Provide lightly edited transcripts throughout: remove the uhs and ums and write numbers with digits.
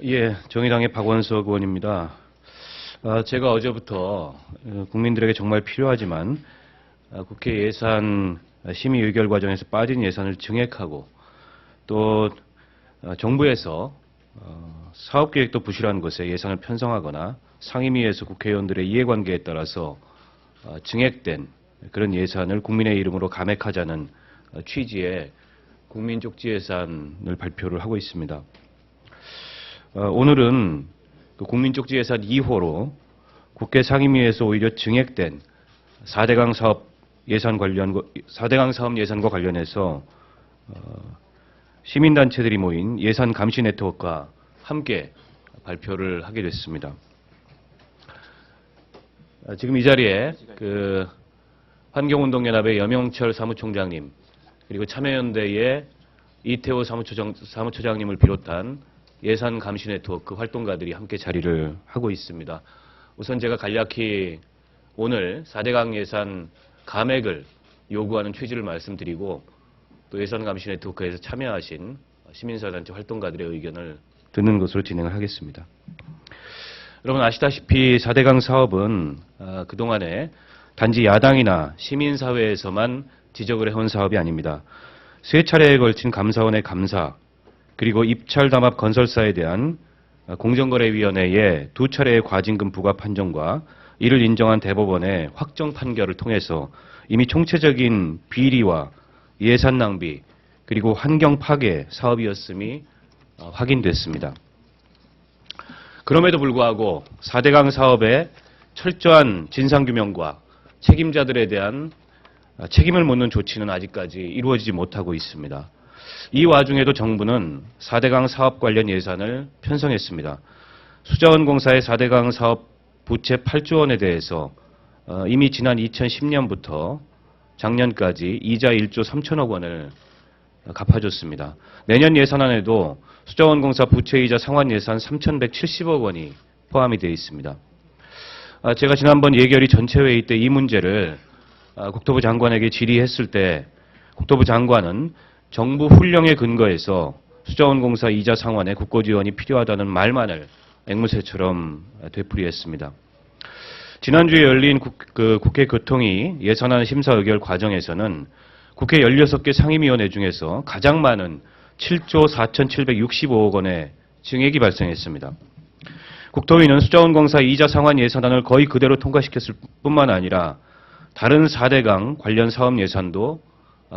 예, 정의당의 박원석 의원입니다. 제가 어제부터 국민들에게 정말 필요하지만 국회 예산 심의 의결 과정에서 빠진 예산을 증액하고 또 정부에서 사업계획도 부실한 것에 예산을 편성하거나 상임위에서 국회의원들의 이해관계에 따라서 증액된 그런 예산을 국민의 이름으로 감액하자는 취지의 국민쪽지 예산을 발표를 하고 있습니다. 오늘은 그 국민쪽지 예산 2호로 국회 상임위에서 오히려 증액된 4대강 사업 예산과 관련해서 시민단체들이 모인 예산 감시 네트워크와 함께 발표를 하게 됐습니다. 지금 이 자리에 그 환경운동연합의 염영철 사무총장님 그리고 참여연대의 이태호 사무처장님을 비롯한 예산 감시 네트워크 활동가들이 함께 자리를 하고 있습니다. 우선 제가 간략히 오늘 4대강 예산 감액을 요구하는 취지를 말씀드리고 또 예산 감시 네트워크에서 참여하신 시민사단체 활동가들의 의견을 듣는 것으로 진행을 하겠습니다. 여러분 아시다시피 4대강 사업은 그동안에 단지 야당이나 시민사회에서만 지적을 해온 사업이 아닙니다. 세 차례에 걸친 감사원의 감사 그리고 입찰담합 건설사에 대한 공정거래위원회의 2차례의 과징금 부과 판정과 이를 인정한 대법원의 확정 판결을 통해서 이미 총체적인 비리와 예산 낭비 그리고 환경 파괴 사업이었음이 확인됐습니다. 그럼에도 불구하고 4대강 사업의 철저한 진상규명과 책임자들에 대한 책임을 묻는 조치는 아직까지 이루어지지 못하고 있습니다. 이 와중에도 정부는 4대강 사업 관련 예산을 편성했습니다. 수자원공사의 4대강 사업 부채 8조 원에 대해서 이미 지난 2010년부터 작년까지 이자 1조 3천억 원을 갚아줬습니다. 내년 예산안에도 수자원공사 부채이자 상환 예산 3,170억 원이 포함이 되어 있습니다. 제가 지난번 예결위 전체 회의 때 이 문제를 국토부 장관에게 질의했을 때 국토부 장관은 정부 훈령에 근거해서 수자원공사 이자 상환에 국고지원이 필요하다는 말만을 앵무새처럼 되풀이했습니다. 지난주에 열린 국회 교통위 예산안 심사 의결 과정에서는 국회 16개 상임위원회 중에서 가장 많은 7조 4,765억 원의 증액이 발생했습니다. 국토위는 수자원공사 이자 상환 예산안을 거의 그대로 통과시켰을 뿐만 아니라 다른 4대강 관련 사업 예산도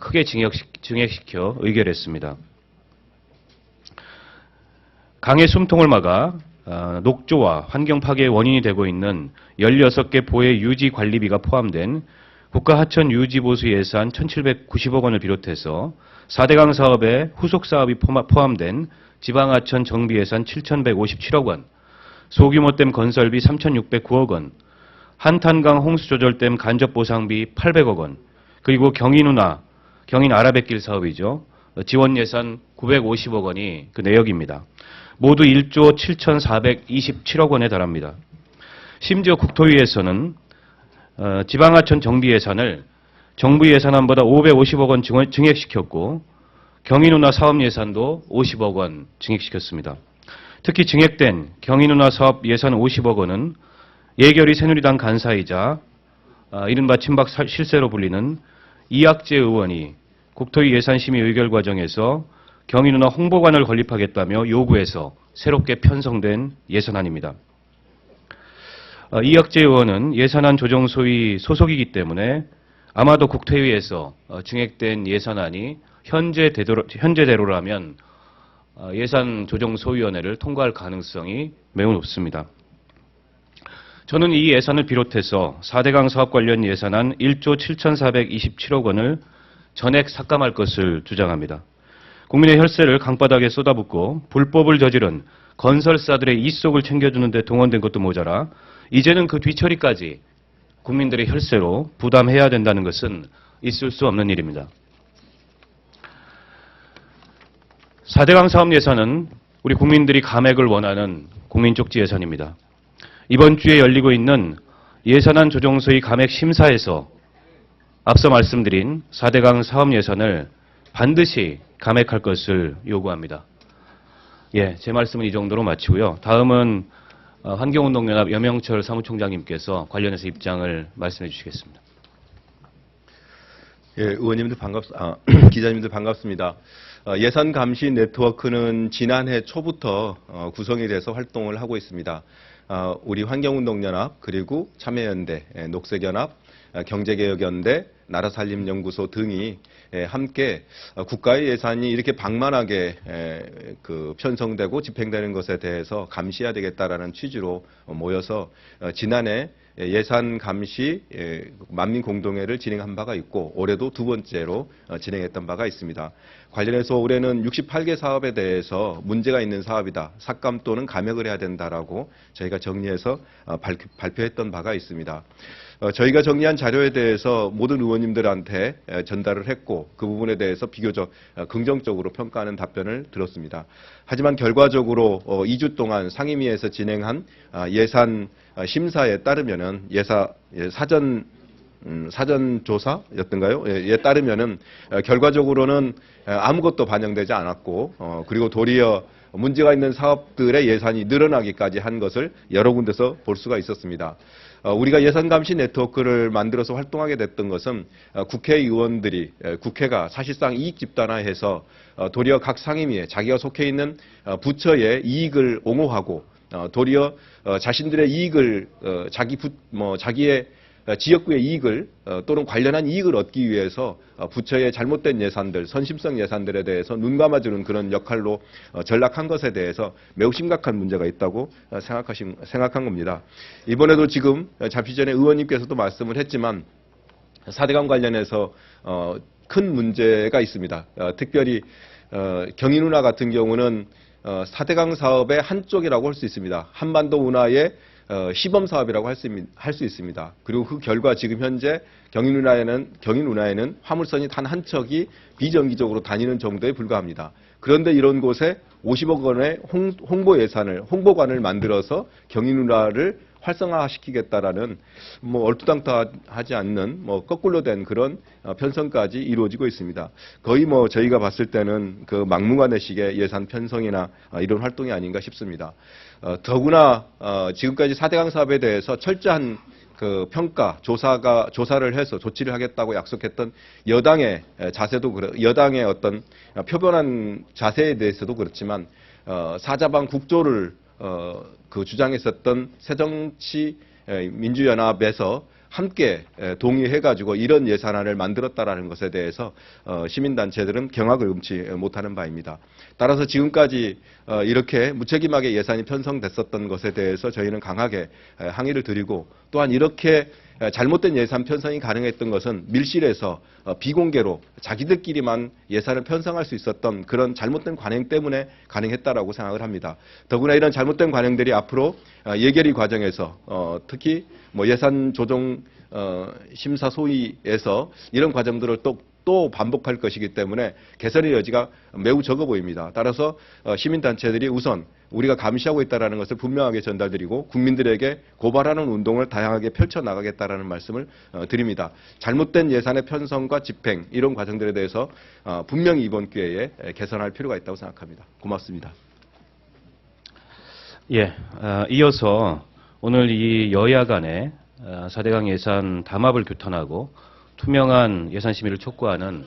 크게 증액시켜 의결했습니다. 강의 숨통을 막아 녹조와 환경 파괴의 원인이 되고 있는 16개 보해 유지 관리비가 포함된 국가하천 유지보수 예산 1,790억 원을 비롯해서 4대강 사업의 후속 사업이 포함된 지방하천 정비 예산 7,157억 원, 소규모댐 건설비 3,609억 원, 한탄강 홍수조절댐 간접보상비 800억 원, 그리고 경인 아라뱃길 사업이죠. 지원 예산 950억 원이 그 내역입니다. 모두 1조 7,427억 원에 달합니다. 심지어 국토위에서는 지방하천 정비 예산을 정부 예산안보다 550억 원 증액시켰고 경인운하 사업 예산도 50억 원 증액시켰습니다. 특히 증액된 경인운하 사업 예산 50억 원은 예결위 새누리당 간사이자 이른바 친박 실세로 불리는 이학재 의원이 국토위 예산심의 의결 과정에서 경인운하 홍보관을 건립하겠다며 요구해서 새롭게 편성된 예산안입니다. 이학재 의원은 예산안 조정소위 소속이기 때문에 아마도 국토위에서 증액된 예산안이 현재대로라면 예산조정소위원회를 통과할 가능성이 매우 높습니다. 저는 이 예산을 비롯해서 4대강 사업 관련 예산안 1조 7,427억 원을 전액 삭감할 것을 주장합니다. 국민의 혈세를 강바닥에 쏟아붓고 불법을 저지른 건설사들의 이속을 챙겨주는 데 동원된 것도 모자라 이제는 그 뒤처리까지 국민들의 혈세로 부담해야 된다는 것은 있을 수 없는 일입니다. 4대강 사업 예산은 우리 국민들이 감액을 원하는 국민쪽지 예산입니다. 이번 주에 열리고 있는 예산안 조정소위 감액 심사에서 앞서 말씀드린 4대강 사업 예산을 반드시 감액할 것을 요구합니다. 예, 제 말씀은 이 정도로 마치고요. 다음은 환경운동연합 염영철 사무총장님께서 관련해서 입장을 말씀해 주시겠습니다. 예, 의원님들 기자님들 반갑습니다. 예산 감시 네트워크는 지난해 초부터 구성이 돼서 활동을 하고 있습니다. 우리 환경운동연합 그리고 참여연대, 녹색연합, 경제개혁연대, 나라살림연구소 등이 함께 국가의 예산이 이렇게 방만하게 편성되고 집행되는 것에 대해서 감시해야 되겠다라는 취지로 모여서 지난해 예산 감시 만민 공동회를 진행한 바가 있고 올해도 두 번째로 진행했던 바가 있습니다. 관련해서 올해는 68개 사업에 대해서 문제가 있는 사업이다. 삭감 또는 감액을 해야 된다라고 저희가 정리해서 발표했던 바가 있습니다. 저희가 정리한 자료에 대해서 모든 의원님들한테 전달을 했고 그 부분에 대해서 비교적 긍정적으로 평가하는 답변을 들었습니다. 하지만 결과적으로 2주 동안 상임위에서 진행한 예산 심사에 따르면은 사전 조사였던가요? 에 따르면은 결과적으로는 아무것도 반영되지 않았고 그리고 도리어 문제가 있는 사업들의 예산이 늘어나기까지 한 것을 여러 군데서 볼 수가 있었습니다. 우리가 예산 감시 네트워크를 만들어서 활동하게 됐던 것은 국회의원들이 국회가 사실상 이익 집단화해서 도리어 각 상임위에 자기가 속해 있는 부처의 이익을 옹호하고 도리어 자신들의 이익을 자기의 지역구의 이익을 또는 관련한 이익을 얻기 위해서 부처의 잘못된 예산들, 선심성 예산들에 대해서 눈 감아주는 그런 역할로 전락한 것에 대해서 매우 심각한 문제가 있다고 생각한 겁니다. 이번에도 지금 잠시 전에 의원님께서도 말씀을 했지만 4대강 관련해서 큰 문제가 있습니다. 특별히 경인운하 같은 경우는 4대강 사업의 한쪽이라고 할 수 있습니다. 한반도 운하의 시범 사업이라고 할 수 있습니다. 그리고 그 결과 지금 현재 경인운하에는 화물선이 단 한 척이 비정기적으로 다니는 정도에 불과합니다. 그런데 이런 곳에 50억 원의 홍보 예산을, 홍보관을 만들어서 경인운하를 활성화시키겠다라는 얼토당토하지 않는 거꾸로 된 그런 편성까지 이루어지고 있습니다. 거의 저희가 봤을 때는 그 막무가내식의 예산 편성이나 이런 활동이 아닌가 싶습니다. 더구나 지금까지 4대강 사업에 대해서 철저한 그 평가, 조사를 해서 조치를 하겠다고 약속했던 여당의 여당의 어떤 표변한 자세에 대해서도 그렇지만 사자방 국조를 주장했었던 새정치민주연합에서 함께 동의해가지고 이런 예산안을 만들었다라는 것에 대해서 시민단체들은 경악을 금치 못하는 바입니다. 따라서 지금까지 이렇게 무책임하게 예산이 편성됐었던 것에 대해서 저희는 강하게 항의를 드리고 또한 이렇게 잘못된 예산 편성이 가능했던 것은 밀실에서 비공개로 자기들끼리만 예산을 편성할 수 있었던 그런 잘못된 관행 때문에 가능했다라고 생각을 합니다. 더구나 이런 잘못된 관행들이 앞으로 예결위 과정에서 특히 예산 조정 심사 소위에서 이런 과정들을 또 반복할 것이기 때문에 개선의 여지가 매우 적어 보입니다. 따라서 시민단체들이 우선 우리가 감시하고 있다는 것을 분명하게 전달드리고 국민들에게 고발하는 운동을 다양하게 펼쳐나가겠다는 말씀을 드립니다. 잘못된 예산의 편성과 집행 이런 과정들에 대해서 분명히 이번 기회에 개선할 필요가 있다고 생각합니다. 고맙습니다. 예, 이어서 오늘 이 여야 간의 4대강 예산 담합을 규탄하고 투명한 예산 심의를 촉구하는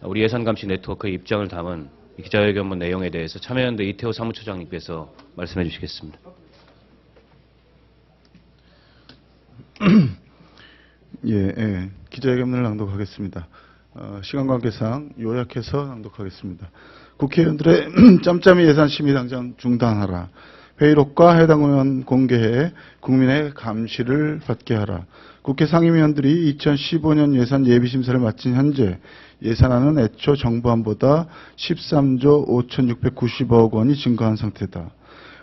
우리 예산감시 네트워크의 입장을 담은 기자회견문 내용에 대해서 참여연대 이태호 사무처장님께서 말씀해 주시겠습니다. 기자회견문을 낭독하겠습니다. 시간 관계상 요약해서 낭독하겠습니다. 국회의원들의 짬짬이 예산 심의 당장 중단하라. 회의록과 해당 의원 공개해 국민의 감시를 받게 하라. 국회 상임위원들이 2015년 예산 예비심사를 마친 현재 예산안은 애초 정부안보다 13조 5,690억 원이 증가한 상태다.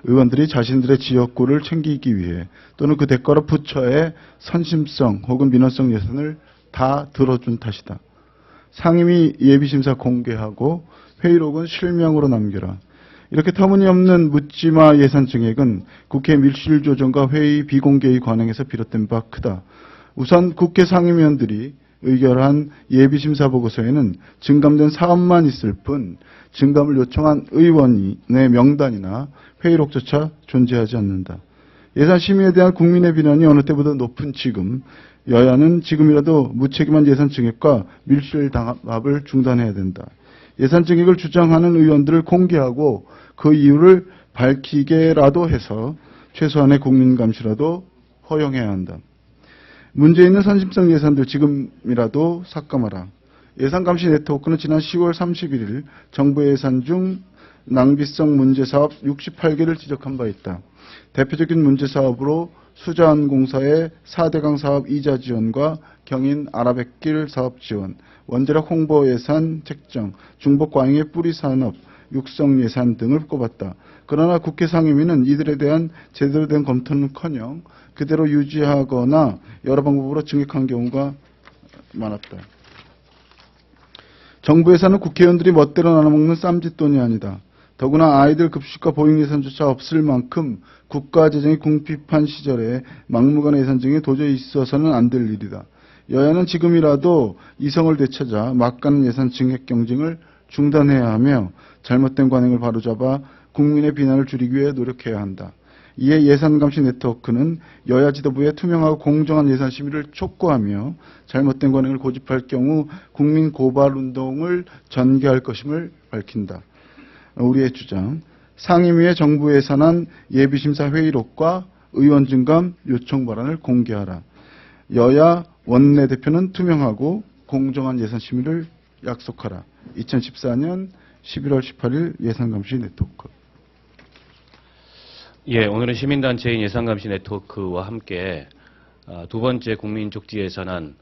의원들이 자신들의 지역구를 챙기기 위해 또는 그 대가로 부처의 선심성 혹은 민원성 예산을 다 들어준 탓이다. 상임위 예비심사 공개하고 회의록은 실명으로 남겨라. 이렇게 터무니없는 묻지마 예산 증액은 국회 밀실조정과 회의 비공개의 관행에서 비롯된 바 크다. 우선 국회 상임위원들이 의결한 예비심사보고서에는 증감된 사업만 있을 뿐 증감을 요청한 의원의 명단이나 회의록조차 존재하지 않는다. 예산심의에 대한 국민의 비난이 어느 때보다 높은 지금 여야는 지금이라도 무책임한 예산 증액과 밀실당합을 중단해야 된다. 예산 증액을 주장하는 의원들을 공개하고 그 이유를 밝히게라도 해서 최소한의 국민 감시라도 허용해야 한다. 문제 있는 선심성 예산들 지금이라도 삭감하라. 예산감시 네트워크는 지난 10월 31일 정부 예산 중 낭비성 문제사업 68개를 지적한 바 있다. 대표적인 문제사업으로 수자원공사의 4대강 사업 이자 지원과 경인 아라뱃길 사업 지원, 원자력 홍보 예산 책정, 중복 과잉의 뿌리 산업, 육성 예산 등을 꼽았다. 그러나 국회 상임위는 이들에 대한 제대로 된 검토는커녕 그대로 유지하거나 여러 방법으로 증액한 경우가 많았다. 정부 예산은 국회의원들이 멋대로 나눠먹는 쌈짓돈이 아니다. 더구나 아이들 급식과 보육 예산조차 없을 만큼 국가 재정이 궁핍한 시절에 막무가내 예산 증액이 도저히 있어서는 안 될 일이다. 여야는 지금이라도 이성을 되찾아 막가는 예산 증액 경쟁을 중단해야 하며 잘못된 관행을 바로잡아 국민의 비난을 줄이기 위해 노력해야 한다. 이에 예산감시 네트워크는 여야 지도부의 투명하고 공정한 예산 심의를 촉구하며 잘못된 관행을 고집할 경우 국민 고발 운동을 전개할 것임을 밝힌다. 우리의 주장, 상임위의 정부 예산안 예비심사 회의록과 의원 증감 요청 발안을 공개하라. 여야 원내대표는 투명하고 공정한 예산 심의를 약속하라. 2014년 11월 18일 예산감시 네트워크. 예, 오늘은 시민단체인 예산감시 네트워크와 함께 두 번째 국민족지 예산안,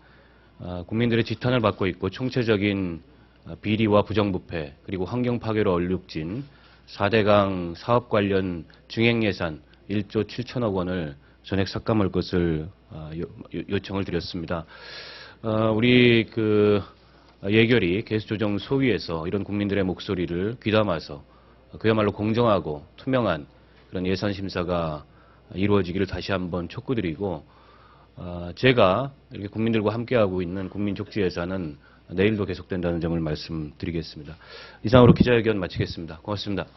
국민들의 지탄을 받고 있고 총체적인 비리와 부정부패 그리고 환경 파괴로 얼룩진 4대강 사업 관련 증액 예산 1조 7천억 원을 전액 삭감할 것을 요청을 드렸습니다. 우리 예결위 개수조정소위에서 이런 국민들의 목소리를 귀담아서 그야말로 공정하고 투명한 그런 예산 심사가 이루어지기를 다시 한번 촉구드리고, 제가 이렇게 국민들과 함께하고 있는 국민족지 예산은 내일도 계속된다는 점을 말씀드리겠습니다. 이상으로 기자회견 마치겠습니다. 고맙습니다.